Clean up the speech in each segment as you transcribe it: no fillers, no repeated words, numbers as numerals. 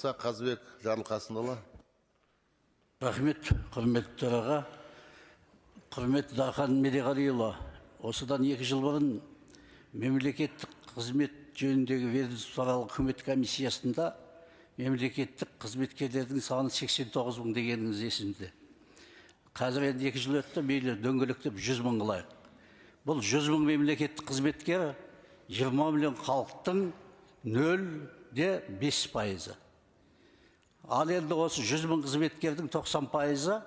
қатысса Қазыбек Жарылқасынұлы. Рахмет, құрметті төраға. Құрметті Дархан Медеғалиұлы, осыдан 2 жыл бұрын мемлекеттік қызмет жөніндегі ведомствоаралық үкімет комиссиясында мемлекеттік қызметкерлердің саны 89 мың дегеніңіз есімде. Қазір енді 2 жыл өтті, мейлі дөңгелектеп 100 мың қылайық. Бұл 100 мың мемлекеттік қызметкер 20 миллион халықтың 0,5%. Ал енді осы 100 мың қызметкердің 90%-ы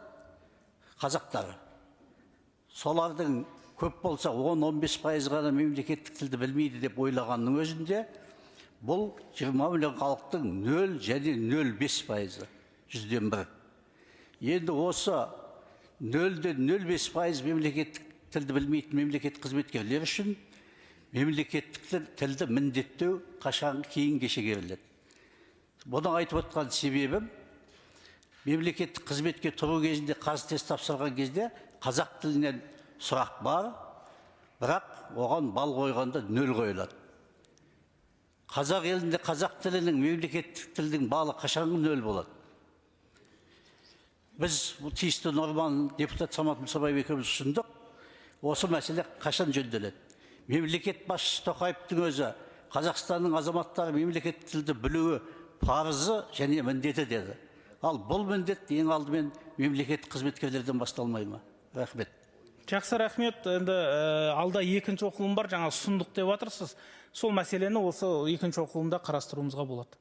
қазақтар. Солардың көп болса 10-15% ғана мемлекеттік тілді білмейді деп ойлағанның өзінде, бұл 20 миллион халықтың 0 және 0,5%, 100-ден 1. Енді осы 0,05% мемлекеттік тілді білмейтін мемлекеттік қызметкерлер үшін мемлекеттік тілді міндеттеу қашан кейінге шегеріледі. Бұны айтып отқан себебім, мемлекеттік қызметке тұру кезінде, қазтест тапсырған кезде қазақ тілінен сұрақ бар, бірақ оған бал қойғанда 0 қойылады. Қазақ елінде қазақ тілінің, мемлекеттік тілдің балы қашанғы 0 болады. Біз тиісті норманы депутат Самат Мұсабаев екеуміз ұсындық. Осы мәселе қашан жөнделеді? Мемлекет басшысы Тоқаевтың өзі Қазақстанның азаматтары мемлекеттік тілді білуі парызы және міндеті деді. Ал бұл міндет ең алдымен мемлекеттік қызметкерлерден басталмай ма? Рахмет. Жақсы, рахмет. Енді алда 2-ші оқылым бар, жаңа ұсындық деп жатырсыз. Сол мәселені осы 2-ші оқылымда қарастыруымызға болады.